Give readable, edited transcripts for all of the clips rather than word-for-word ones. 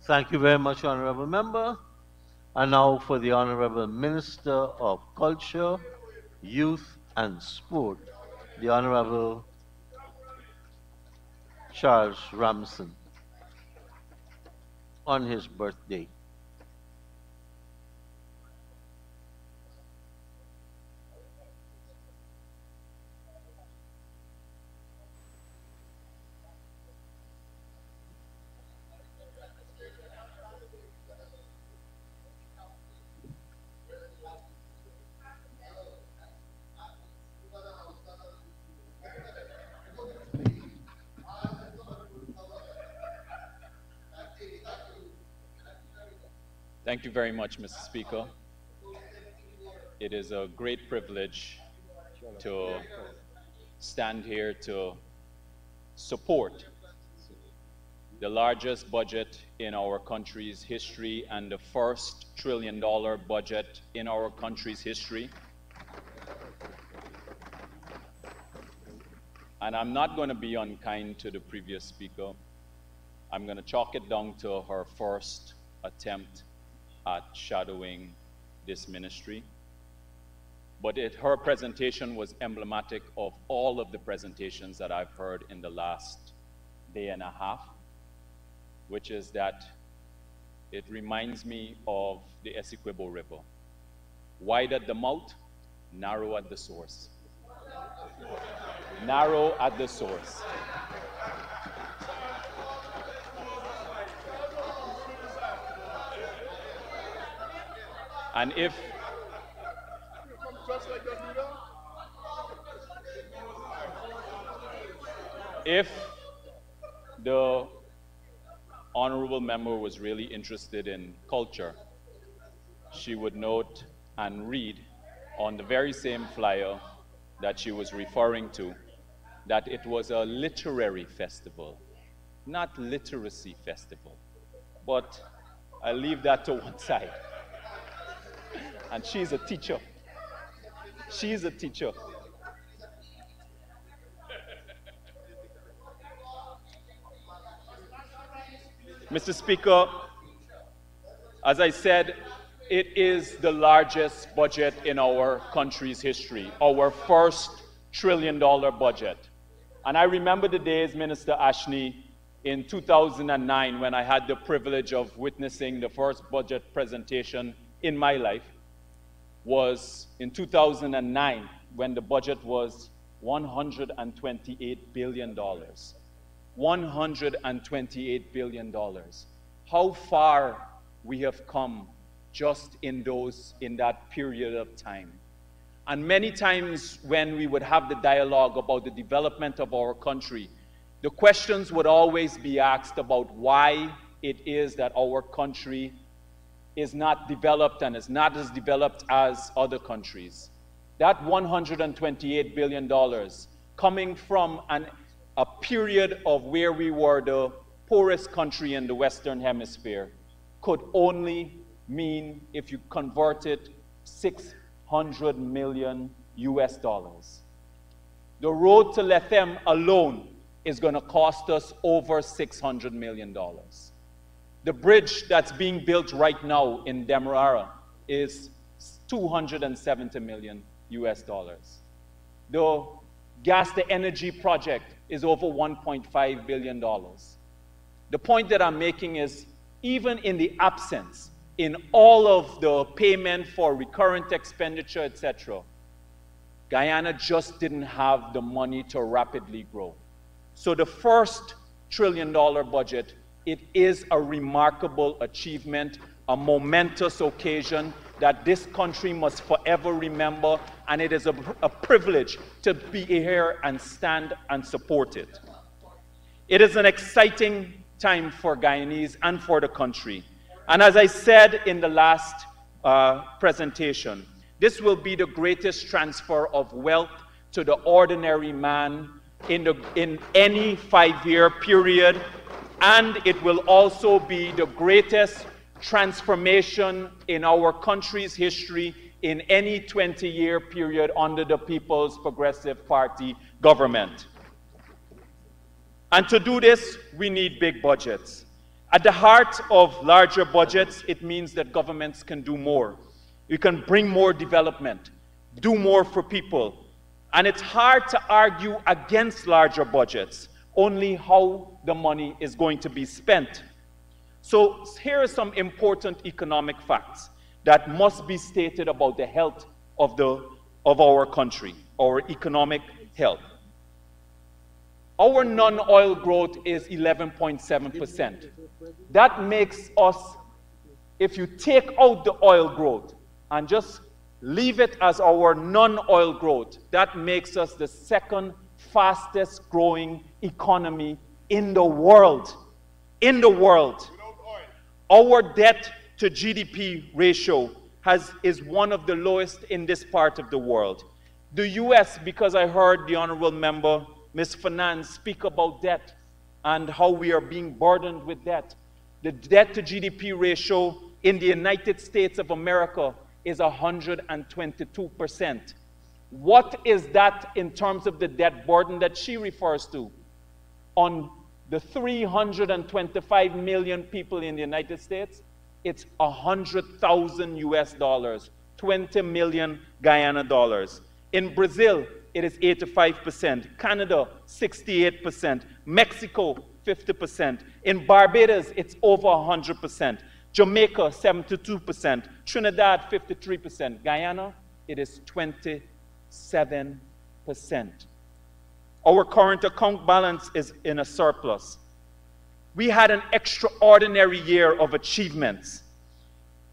Thank you very much, Honorable Member. And now for the Honorable Minister of Culture, Youth and Sport, the Honorable Charles Ramson, on his birthday. Thank you very much, Mr. Speaker. It is a great privilege to stand here to support the largest budget in our country's history and the first $1 trillion budget in our country's history. And I'm not going to be unkind to the previous speaker. I'm going to chalk it down to her first attempt at shadowing this ministry. But her presentation was emblematic of all of the presentations that I've heard in the last day and a half, which is that it reminds me of the Essequibo River. Wide at the mouth, narrow at the source. Narrow at the source. And if the honorable member was really interested in culture, she would note and read on the very same flyer that she was referring to that it was a literary festival, not literacy festival. But I'll leave that to one side. And she's a teacher. She's a teacher. Mr. Speaker, as I said, it is the largest budget in our country's history, our first $1 trillion budget. And I remember the days, Minister Ashney, in 2009 when I had the privilege of witnessing the first budget presentation in my life. Was in 2009 when the budget was $128 billion. $128 billion. How far we have come just in that period of time. And many times when we would have the dialogue about the development of our country, the questions would always be asked about why it is that our country is not developed and is not as developed as other countries. That $128 billion coming from a period of where we were the poorest country in the Western Hemisphere could only mean, if you convert it, 600 million US dollars. The road to Lethem alone is going to cost us over $600 million. The bridge that's being built right now in Demerara is 270 million US dollars. The gas to energy project is over $1.5 billion. The point that I'm making is, even in the absence, in all of the payment for recurrent expenditure, etc., Guyana just didn't have the money to rapidly grow. So the first $1 trillion budget, it is a remarkable achievement, a momentous occasion that this country must forever remember, and it is a privilege to be here and stand and support it. It is an exciting time for Guyanese and for the country. And as I said in the last presentation, this will be the greatest transfer of wealth to the ordinary man in any 5-year period, and it will also be the greatest transformation in our country's history in any 20-year period under the People's Progressive Party government. And to do this, we need big budgets. At the heart of larger budgets, it means that governments can do more. You can bring more development, do more for people. And it's hard to argue against larger budgets, only how the money is going to be spent. So here are some important economic facts that must be stated about the health of our country, our economic health. Our non-oil growth is 11.7%. That makes us, if you take out the oil growth and just leave it as our non-oil growth, that makes us the second fastest growing economy in the world. In the world. Our debt to GDP ratio is one of the lowest in this part of the world. The US, because I heard the honorable member, Ms. Finance, speak about debt and how we are being burdened with debt. The debt to GDP ratio in the United States of America is 122%. What is that in terms of the debt burden that she refers to? On the 325 million people in the United States, it's 100,000 US dollars, 20 million Guyana dollars. In Brazil, it is 85%, Canada, 68%, Mexico, 50%. In Barbados, it's over 100%. Jamaica, 72%. Trinidad, 53%. Guyana, it is 27%. Our current account balance is in a surplus. We had an extraordinary year of achievements.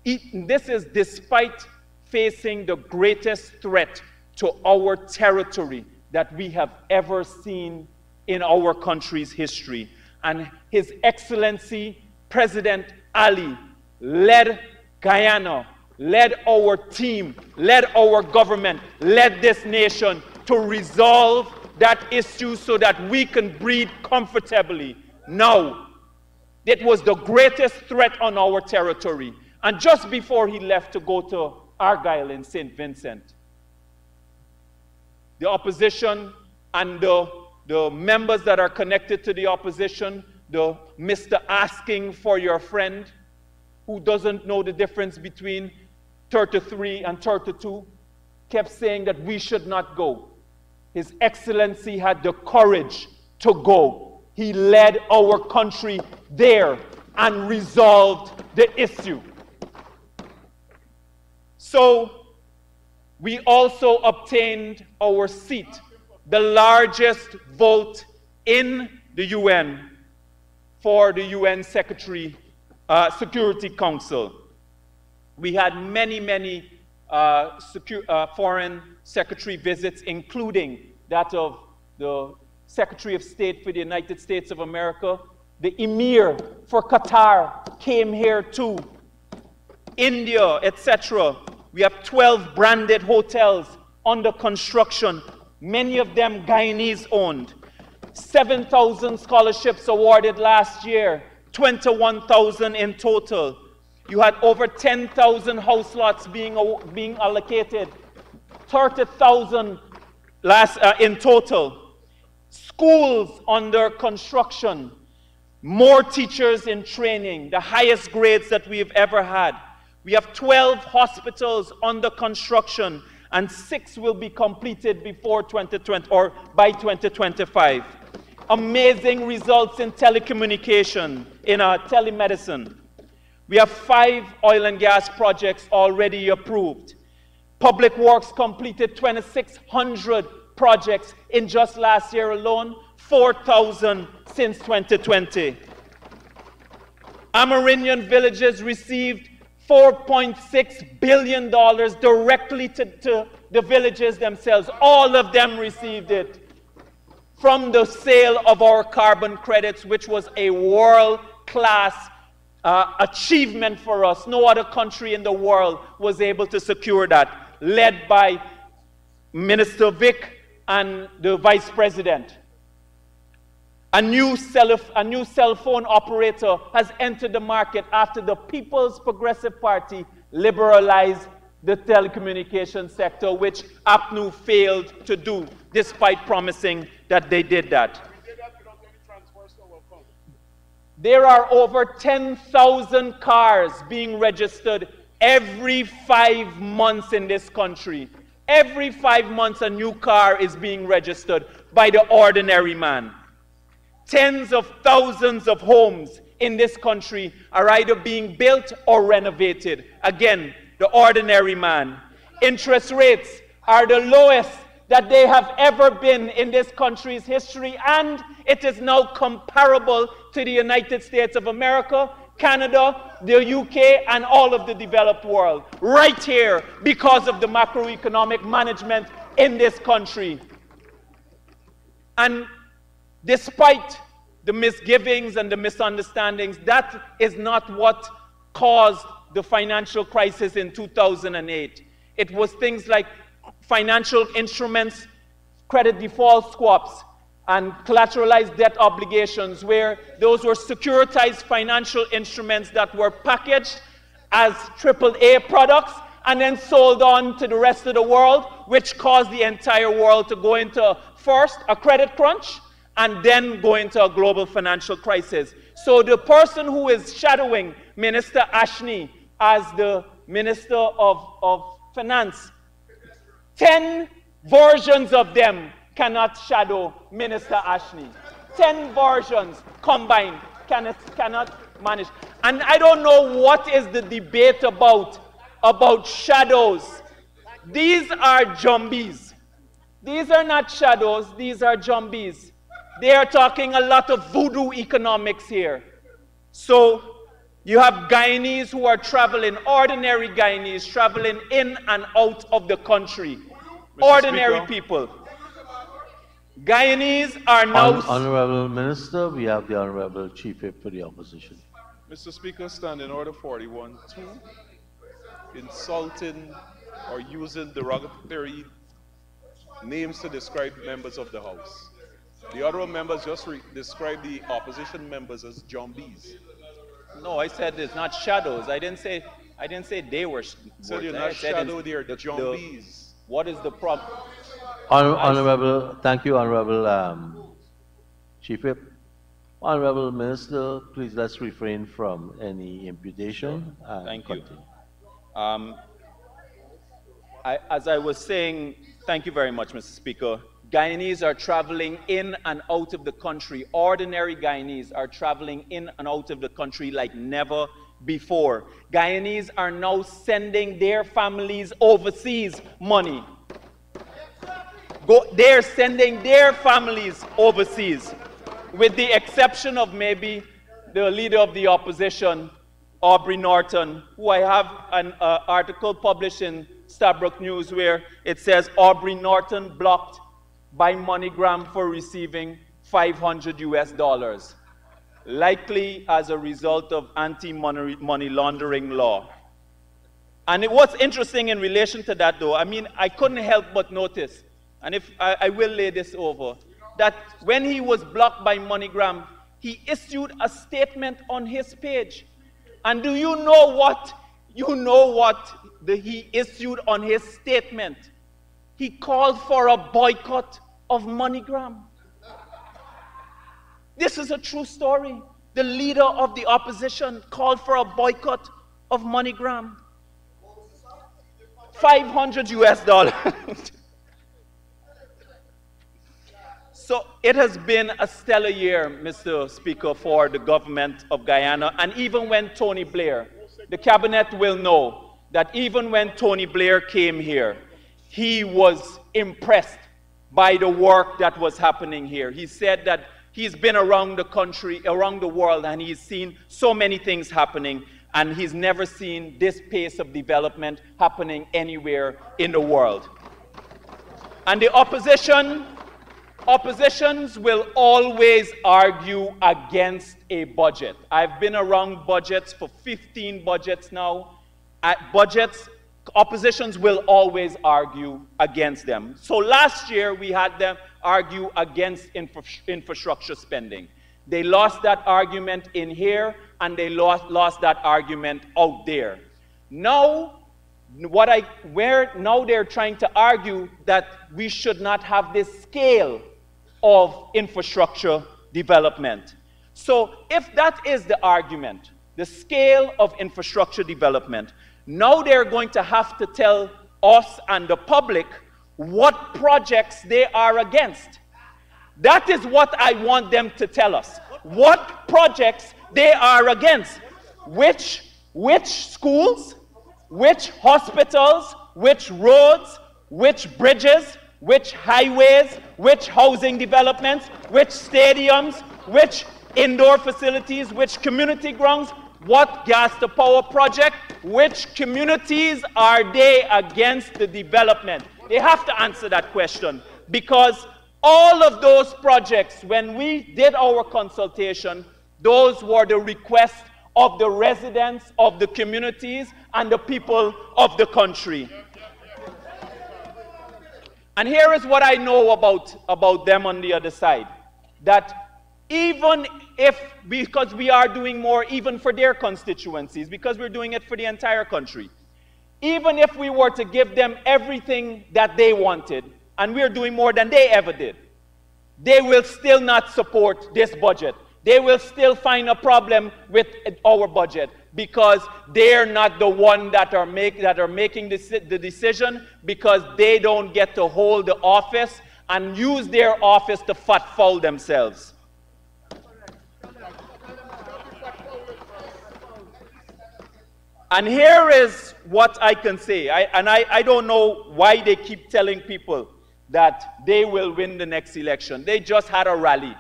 This is despite facing the greatest threat to our territory that we have ever seen in our country's history. And His Excellency President Ali led Guyana, led our team, led our government, led this nation to resolve that issue so that we can breathe comfortably. Now, it was the greatest threat on our territory. And just before he left to go to Argyle in St. Vincent, the opposition and the members that are connected to the opposition, the Mr. Asking for your friend, who doesn't know the difference between 33 and 32, kept saying that we should not go. His Excellency had the courage to go. He led our country there and resolved the issue. So, we also obtained our seat, the largest vote in the UN for the UN Security Council. We had many foreign secretary visits, including that of the Secretary of State for the United States of America. The Emir for Qatar came here too. India, etc. We have 12 branded hotels under construction, many of them Guyanese owned. 7,000 scholarships awarded last year, 21,000 in total. You had over 10,000 house lots being allocated, 30,000 in total. Schools under construction, more teachers in training, the highest grades that we've ever had. We have 12 hospitals under construction, and 6 will be completed before 2020 or by 2025. Amazing results in telecommunication, in telemedicine. We have 5 oil and gas projects already approved. Public Works completed 2,600 projects in just last year alone, 4,000 since 2020. Amerindian villages received $4.6 billion directly to the villages themselves. All of them received it from the sale of our carbon credits, which was a world-class achievement for us. No other country in the world was able to secure that, led by Minister Vic and the Vice President. A new cell phone operator has entered the market after the People's Progressive Party liberalized the telecommunications sector, which APNU failed to do, despite promising that they did that. We did that without any transfers to our account. There are over 10,000 cars being registered every 5 months in this country. Every 5 months a new car is being registered by the ordinary man. Tens of thousands of homes in this country are either being built or renovated. Again, the ordinary man. Interest rates are the lowest that they have ever been in this country's history, and it is now comparable to the United States of America, Canada, the UK, and all of the developed world. Right here, because of the macroeconomic management in this country. And despite the misgivings and the misunderstandings, that is not what caused the financial crisis in 2008. It was things like financial instruments, credit default swaps, and collateralized debt obligations, where those were securitized financial instruments that were packaged as AAA products and then sold on to the rest of the world, which caused the entire world to go into, first, a credit crunch, and then go into a global financial crisis. So the person who is shadowing Minister Ashney as the Minister of Finance, 10 versions of them cannot shadow Minister Ashney. 10 versions combined cannot manage. And I don't know what is the debate about shadows. These are jumbies. These are not shadows, these are jumbies. They are talking a lot of voodoo economics here. So you have Guyanese who are traveling, ordinary Guyanese traveling in and out of the country. Ordinary people. Guyanese are now... Honorable Minister, we have the Honorable Chief Whip for the opposition. Mr. Speaker, Standing Order 41-2, insulting or using derogatory names to describe members of the House. The honorable members just described the opposition members as zombies. No, I said it's not shadows. I didn't say they were. So you're not shadow, they're zombies. What is the problem? Honorable, thank you, Honorable Chief Whip. Honorable Minister, please let's refrain from any imputation. Thank you. As I was saying, thank you very much, Mr. Speaker. Guyanese are traveling in and out of the country. Ordinary Guyanese are traveling in and out of the country like never before. Guyanese are now sending their families overseas money. They're sending their families overseas, with the exception of maybe the leader of the opposition, Aubrey Norton, who I have an article published in Stabrook News where it says Aubrey Norton blocked by MoneyGram for receiving $500 US, likely as a result of anti-money laundering law. And what's interesting in relation to that, though, I mean, I couldn't help but notice, and if I will lay this over, that when he was blocked by MoneyGram, he issued a statement on his page. And do you know what? He issued on his statement? He called for a boycott of MoneyGram. This is a true story. The leader of the opposition called for a boycott of MoneyGram. $500 US. So it has been a stellar year, Mr. Speaker, for the government of Guyana. And even when Tony Blair, the cabinet will know that even when Tony Blair came here, he was impressed by the work that was happening here. He said that he's been around the country, around the world, and he's seen so many things happening, and he's never seen this pace of development happening anywhere in the world. And the oppositions will always argue against a budget. I've been around budgets for 15 budgets now. At budgets, oppositions will always argue against them. So last year, we had them argue against infrastructure spending. They lost that argument in here, and they lost that argument out there. Now, now they're trying to argue that we should not have this scale of infrastructure development. So if that is the argument, the scale of infrastructure development, now they're going to have to tell us and the public what projects they are against. That is what I want them to tell us. What projects they are against. Which schools, which hospitals, which roads, which bridges, which highways, which housing developments, which stadiums, which indoor facilities, which community grounds, what gas to power project, which communities are they against the development? They have to answer that question, because all of those projects, when we did our consultation, those were the requests of the residents of the communities and the people of the country. And here is what I know about them on the other side, that even if, because we are doing more even for their constituencies, because we're doing it for the entire country, even if we were to give them everything that they wanted, and we're doing more than they ever did, they will still not support this budget. They will still find a problem with our budget, because they're not the one that are making the decision, because they don't get to hold the office and use their office to fat foul themselves. And here is what I can say, I don't know why they keep telling people that they will win the next election. They just had a rally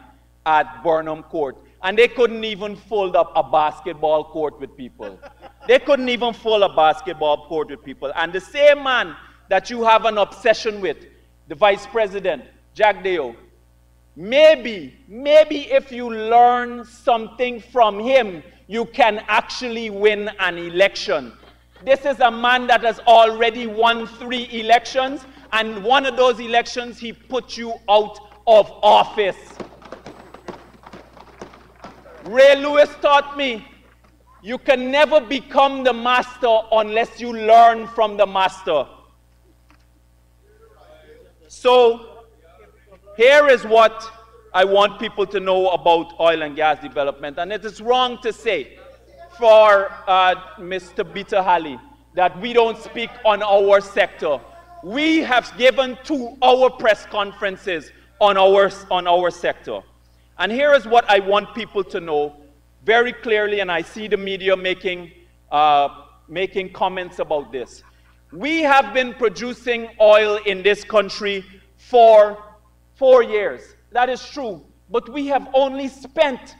at Burnham Court, and they couldn't even fold up a basketball court with people. They couldn't even fold a basketball court with people. And the same man that you have an obsession with, the Vice President, Jack Deo, maybe if you learn something from him, you can actually win an election. This is a man that has already won 3 elections, and one of those elections, he put you out of office. Ray Lewis taught me, you can never become the master unless you learn from the master. So, here is what I want people to know about oil and gas development. And it is wrong to say for Mr. Peter Halley that we don't speak on our sector. We have given 2 hour press conferences on our sector. And here is what I want people to know very clearly, and I see the media making comments about this. We have been producing oil in this country for 4 years. That is true. But we have only spent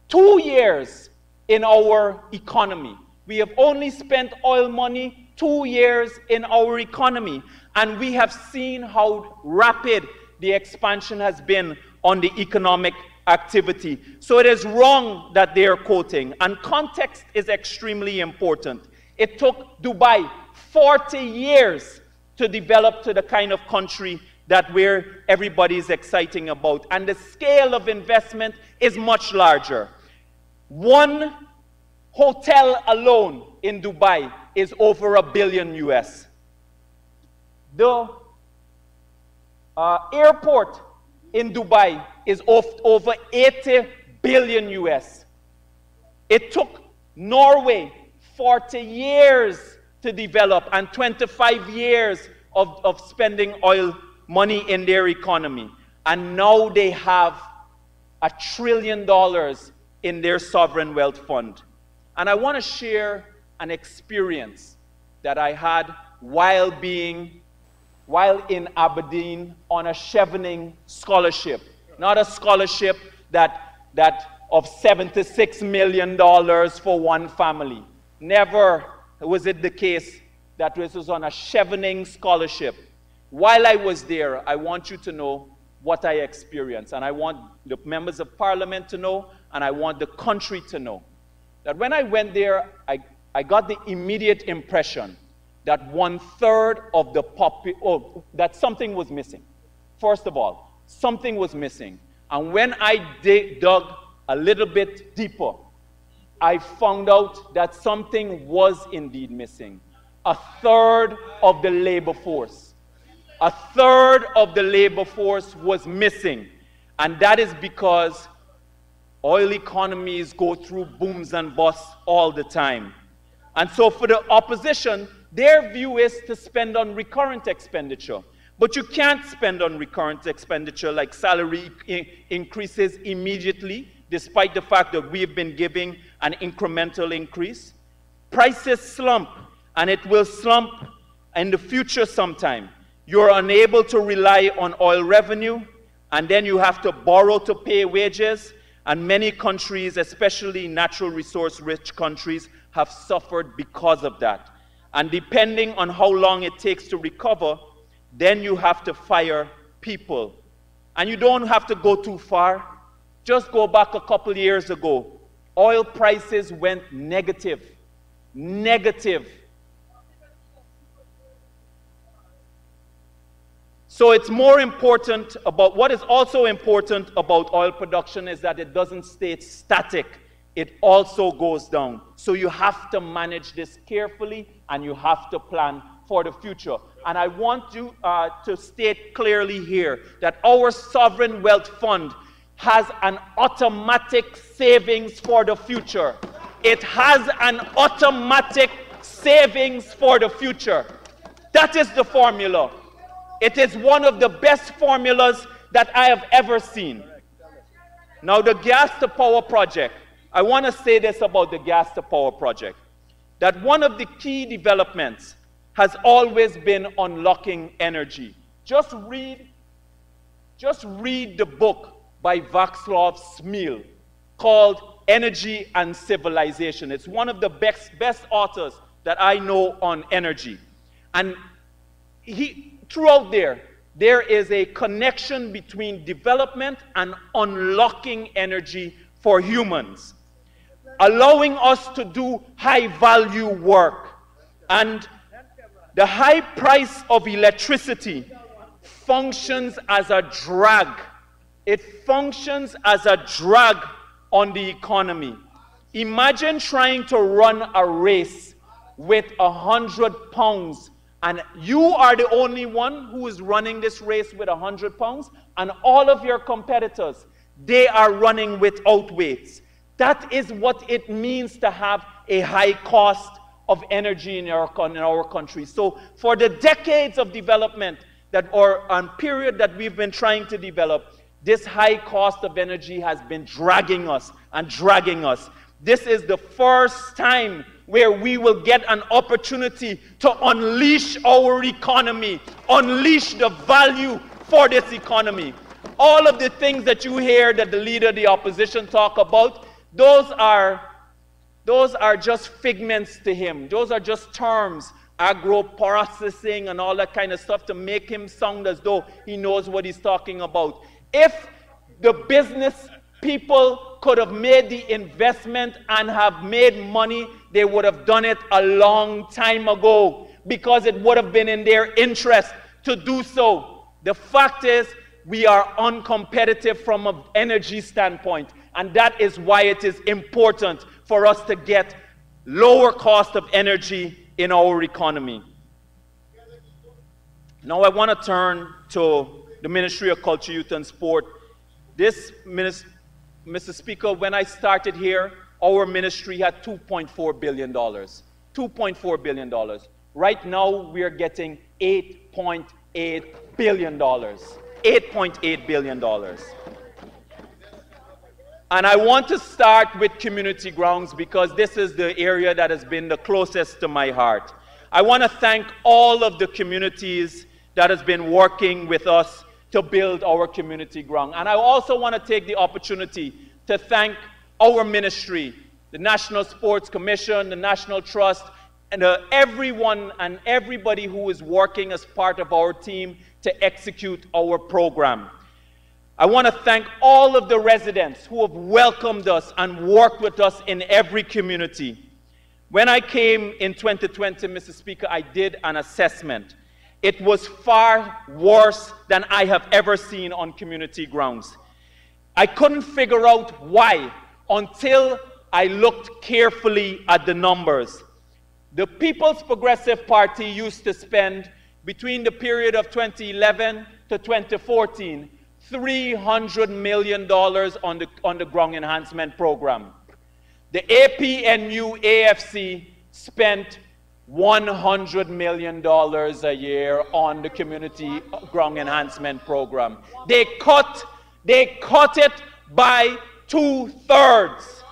2 years in our economy. We have only spent oil money 2 years in our economy. And we have seen how rapid the expansion has been on the economic activity. So it is wrong that they are quoting. And context is extremely important. It took Dubai 40 years to develop to the kind of country that where everybody is exciting about. And the scale of investment is much larger. One hotel alone in Dubai is over $1 billion US. The airport in Dubai is over 80 billion US. It took Norway 40 years to develop and 25 years of spending oil money in their economy. And now they have $1 trillion in their sovereign wealth fund. And I want to share an experience that I had while in Aberdeen on a Chevening scholarship. Not a scholarship that of $76 million for one family. Never was it the case that this was on a Chevening scholarship. While I was there, I want you to know what I experienced. And I want the members of parliament to know, and I want the country to know. That when I went there, I got the immediate impression that 1/3 of the that something was missing. First of all, something was missing. And when I dug a little bit deeper, I found out that something was indeed missing. 1/3 of the labor force. 1/3 of the labor force was missing. And that is because Oil economies go through booms and busts all the time. And so for the opposition, their view is to spend on recurrent expenditure. But you can't spend on recurrent expenditure like salary increases immediately, despite the fact that we've been giving an incremental increase. Prices slump, and it will slump in the future sometime. You're unable to rely on oil revenue, and then you have to borrow to pay wages, and many countries, especially natural resource-rich countries, have suffered because of that. And depending on how long it takes to recover, then you have to fire people. And you don't have to go too far. Just go back a couple years ago. Oil prices went negative. Negative. So it's more important about, what is also important about oil production is that it doesn't stay static. It also goes down. So you have to manage this carefully, and you have to plan for the future. And I want you to state clearly here that our sovereign wealth fund has an automatic savings for the future. It has an automatic savings for the future. That is the formula. It is one of the best formulas that I have ever seen. Now, the gas to power project, I want to say this about the gas to power project, that one of the key developments has always been unlocking energy. Just read the book by Václav Smil called Energy and Civilization. It's one of the best authors that I know on energy. And throughout there is a connection between development and unlocking energy for humans, allowing us to do high-value work. And the high price of electricity functions as a drag. It functions as a drag on the economy. Imagine trying to run a race with 100 pounds, and you are the only one who is running this race with 100 pounds, and all of your competitors, they are running without weights. That is what it means to have a high cost of energy in our country. So for the decades of development period that we've been trying to develop, this high cost of energy has been dragging us and dragging us. This is the first time where we will get an opportunity to unleash our economy, unleash the value for this economy. All of the things that you hear that the leader of the opposition talk about, those are just figments to him. Those are just terms, agro-processing and all that kind of stuff to make him sound as though he knows what he's talking about. If the business people could have made the investment and have made money, they would have done it a long time ago because it would have been in their interest to do so. The fact is, we are uncompetitive from an energy standpoint, and that is why it is important for us to get lower cost of energy in our economy. Now I want to turn to the Ministry of Culture, Youth and Sport. This, Mr. Speaker, when I started here, our ministry had $2.4 billion. $2.4 billion. Right now, we are getting $8.8 billion. $8.8 billion. And I want to start with community grounds because this is the area that has been the closest to my heart. I want to thank all of the communities that has been working with us to build our community ground. And I also want to take the opportunity to thank our ministry, the National Sports Commission, the National Trust, and everyone and everybody who is working as part of our team to execute our program. I want to thank all of the residents who have welcomed us and worked with us in every community. When I came in 2020, Mr. Speaker, I did an assessment. It was far worse than I have ever seen on community grounds. I couldn't figure out why until I looked carefully at the numbers. The People's Progressive Party used to spend, between the period of 2011 to 2014, $300 million on the ground enhancement program. The APNU AFC spent $100 million a year on the community ground enhancement program. They cut it by 2/3.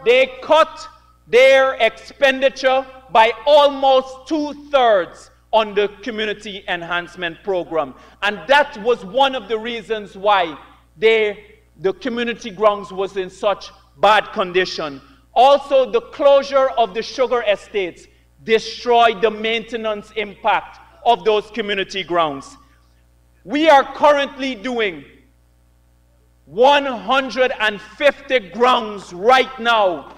They cut their expenditure by almost 2/3 on the community enhancement program. And that was one of the reasons why the community grounds was in such bad condition. Also, the closure of the sugar estates destroyed the maintenance impact of those community grounds. We are currently doing 150 grounds right now.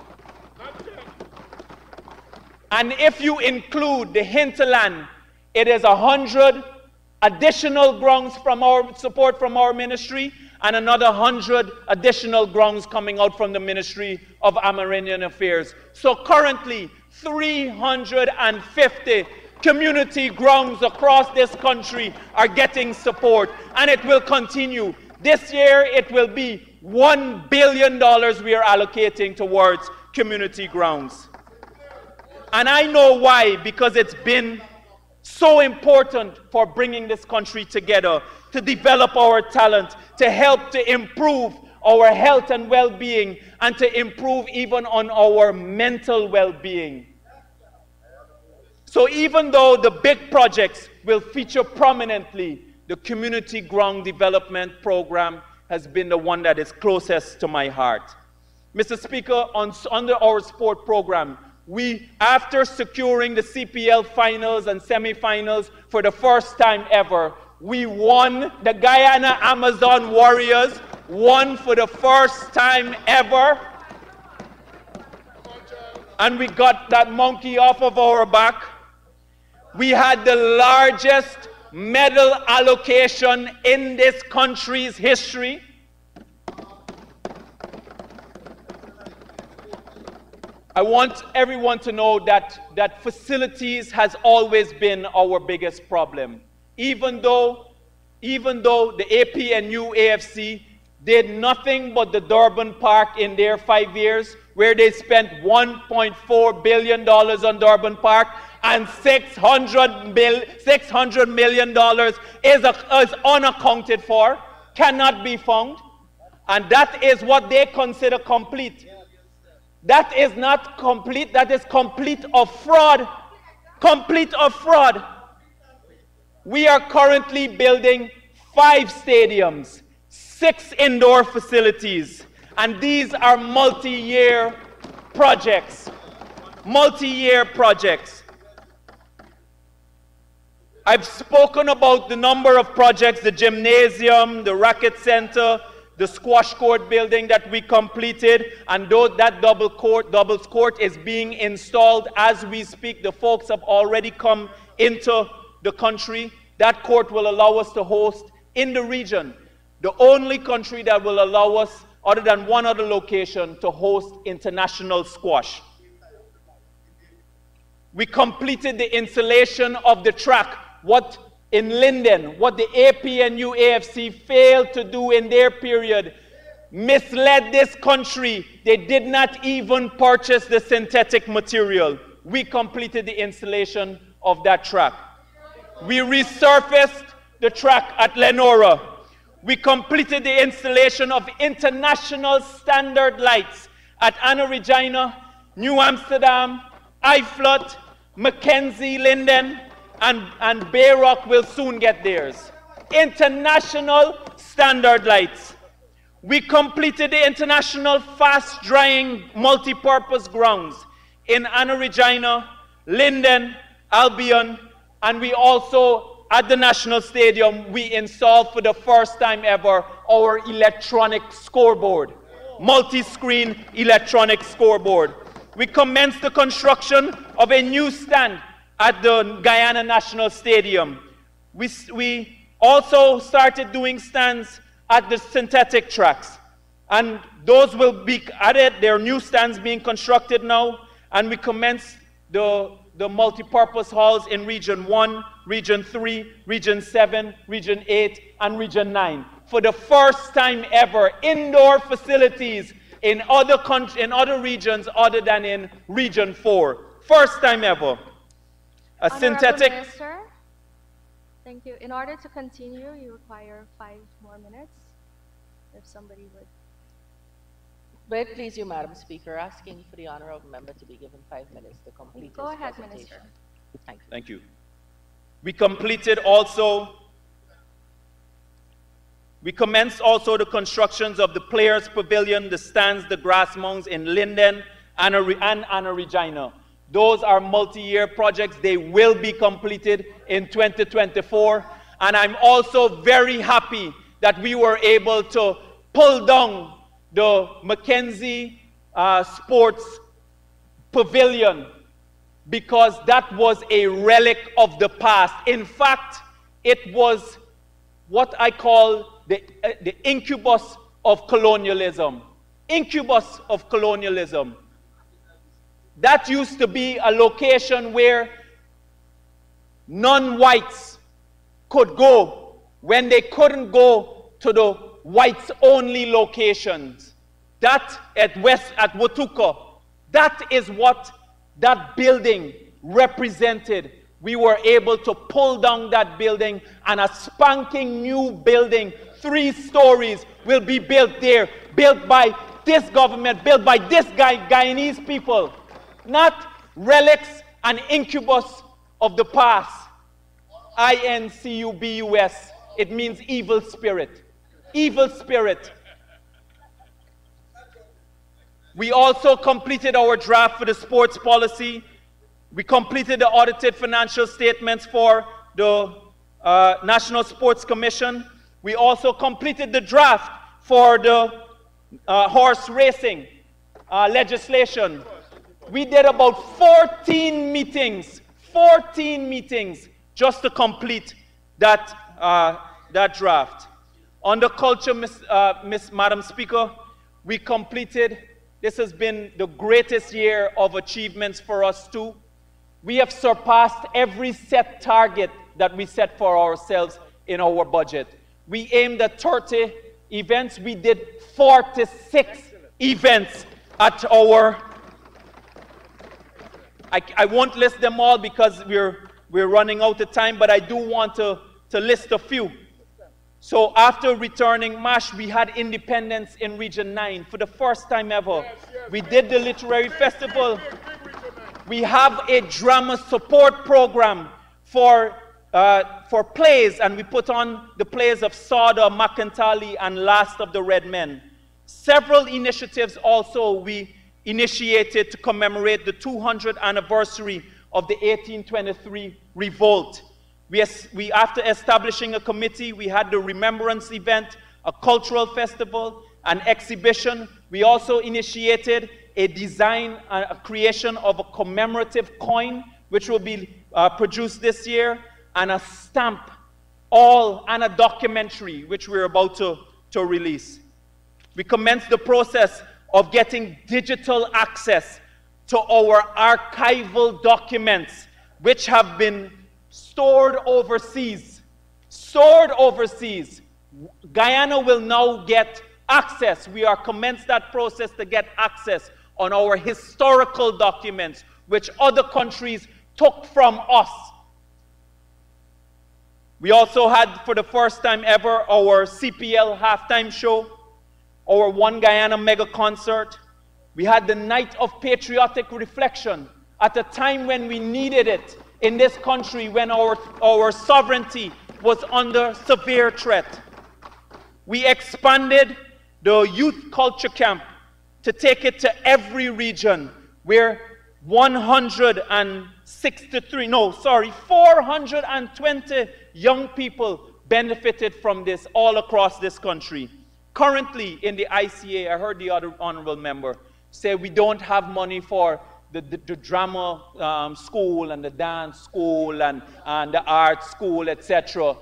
And if you include the hinterland, it is 100 additional grounds from our support from our ministry, and another 100 additional grounds coming out from the Ministry of Amerindian Affairs. So currently, 350 community grounds across this country are getting support, and it will continue. This year, it will be $1 billion we are allocating towards community grounds. And I know why, because it's been so important for bringing this country together, to develop our talent, to help to improve our health and well-being, and to improve even on our mental well-being. So even though the big projects will feature prominently, the community ground development program has been the one that is closest to my heart. Mr. Speaker, under our sport program, we, after securing the CPL finals and semifinals for the first time ever, we won. The Guyana Amazon Warriors won for the first time ever. And we got that monkey off of our back. We had the largest medal allocation in this country's history. I want everyone to know that facilities has always been our biggest problem. Even though the APNU AFC did nothing but the Durban Park in their 5 years, where they spent $1.4 billion on Durban Park, and $600 million is unaccounted for, cannot be found, and that is what they consider complete. That is not complete, that is complete of fraud. Complete of fraud. We are currently building 5 stadiums, 6 indoor facilities, and these are multi-year projects. Multi-year projects. I've spoken about the number of projects, the gymnasium, the racket center, the squash court building that we completed, and though that doubles court is being installed as we speak, the folks have already come into the country. That court will allow us to host in the region, the only country that will allow us, other than one other location, to host international squash. We completed the installation of the track, in Linden, what the APNU AFC failed to do in their period, misled this country. They did not even purchase the synthetic material. We completed the installation of that track. We resurfaced the track at Lenora. We completed the installation of international standard lights at Anna Regina, New Amsterdam, Iflot, Mackenzie, Linden, and Bayrock will soon get theirs. International standard lights. We completed the international fast-drying multi-purpose grounds in Anna Regina, Linden, Albion, and we also, at the National Stadium, we installed for the first time ever our electronic scoreboard, multi-screen electronic scoreboard. We commenced the construction of a new stand at the Guyana National Stadium. We also started doing stands at the synthetic tracks, and those will be added. There are new stands being constructed now, and we commenced the multi-purpose halls in Region 1, Region 3, Region 7, Region 8, and Region 9. for the first time ever, indoor facilities in other regions other than in Region 4. First time ever. A Honorable synthetic... Minister, thank you. In order to continue, you require 5 more minutes. If somebody would. May it please you, Madam Speaker, asking for the honorable member to be given 5 minutes to complete Go his ahead, presentation. Minister. Thank you. Thank you. We commenced also the constructions of the Players Pavilion, the stands, the grass mounds in Linden and Anna Regina. Those are multi-year projects. They will be completed in 2024. And I'm also very happy that we were able to pull down the Mackenzie Sports Pavilion, because that was a relic of the past. In fact, it was what I call the incubus of colonialism. Incubus of colonialism. That used to be a location where non-whites could go when they couldn't go to the whites-only locations. That at Watuka, that is what that building represented. We were able to pull down that building, and a spanking new building, 3 stories, will be built there, built by this government, built by this Guyanese people. Not relics and incubus of the past. INCUBUS. It means evil spirit. Evil spirit. We also completed our draft for the sports policy. We completed the audited financial statements for the National Sports Commission. We also completed the draft for the horse racing legislation. We did about 14 meetings just to complete that, that draft. On the culture, Madam Speaker, we completed, this has been the greatest year of achievements for us too. We have surpassed every set target that we set for ourselves in our budget. We aimed at 30 events. We did 46 events at our... I won't list them all because we're running out of time, but I do want to list a few. So after returning MASH, we had independence in Region 9 for the first time ever. We did the literary festival. We have a drama support program for plays, and we put on the plays of Sada, Makantali, and Last of the Red Men. Several initiatives also we initiated to commemorate the 200th anniversary of the 1823 revolt. After establishing a committee, we had the remembrance event, a cultural festival, an exhibition. We also initiated a design, a creation of a commemorative coin, which will be produced this year, and a stamp, and a documentary, which we're about to release. We commenced the process of getting digital access to our archival documents, which have been stored overseas. Guyana will now get access. We are commenced that process to get access on our historical documents, which other countries took from us. We also had, for the first time ever, our CPL halftime show, our One Guyana mega concert. We had the Night of Patriotic Reflection at a time when we needed it in this country, when our sovereignty was under severe threat. We expanded the youth culture camp to take it to every region, where 420 young people benefited from this all across this country. Currently in the ICA, I heard the other honorable member say we don't have money for the drama school and the dance school and the art school, etc.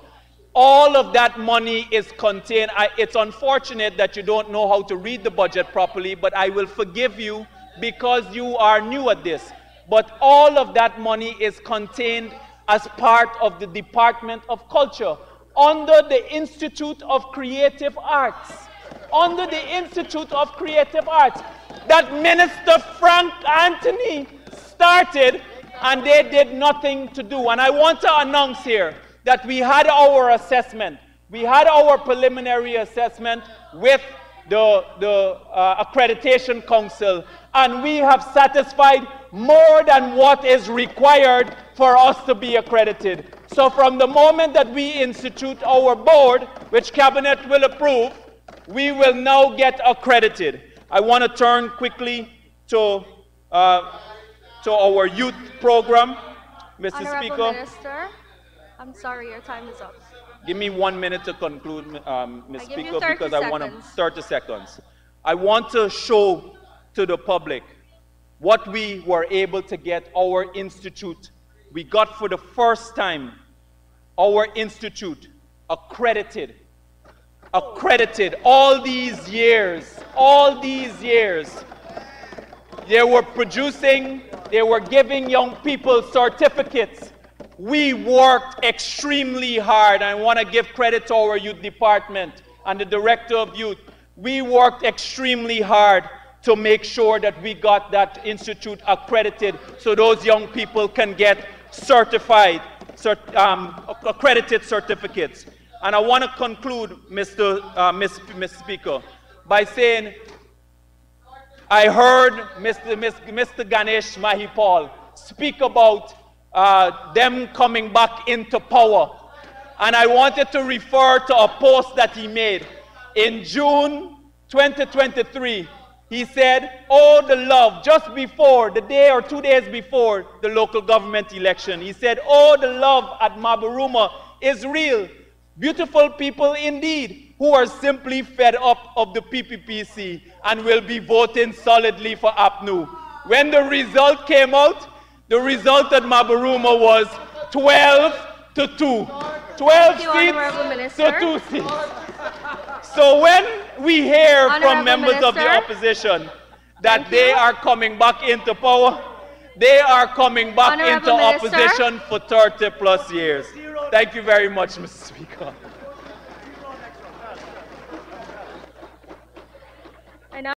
All of that money is contained. It's unfortunate that you don't know how to read the budget properly, but I will forgive you because you are new at this. But all of that money is contained as part of the Department of Culture. under the Institute of Creative Arts. Under the Institute of Creative Arts that Minister Frank Anthony started, and they did nothing to do. And I want to announce here that we had our assessment. We had our preliminary assessment with the Accreditation Council, and we have satisfied more than what is required for us to be accredited. So from the moment that we institute our board, which Cabinet will approve, we will now get accredited. I want to turn quickly to our youth program, Mr. Honorable Speaker. Minister, I'm sorry, your time is up. Give me 1 minute to conclude, Ms. I give Speaker, you 30 because I want to seconds. 30 seconds. I want to show to the public what we were able to get our institute. We got for the first time our institute accredited. Accredited all these years. They were producing, they were giving young people certificates. We worked extremely hard. I want to give credit to our youth department and the director of youth. We worked extremely hard to make sure that we got that institute accredited so those young people can get certified, accredited certificates. And I want to conclude, Mr. Speaker, by saying I heard Mr. Ganesh Mahipal speak about them coming back into power. And I wanted to refer to a post that he made. In June 2023, he said, oh, the love, just before, the day or 2 days before the local government election, he said, oh, the love at Mabaruma is real. Beautiful people indeed, who are simply fed up of the PPPC and will be voting solidly for APNU. When the result came out, the result at Mabaruma was 12 to 2. 12 seats to 2 seats. So when we hear from members of the opposition that they are coming back into power, they are coming back into opposition for 30 plus years. Thank you very much, Mr. Speaker.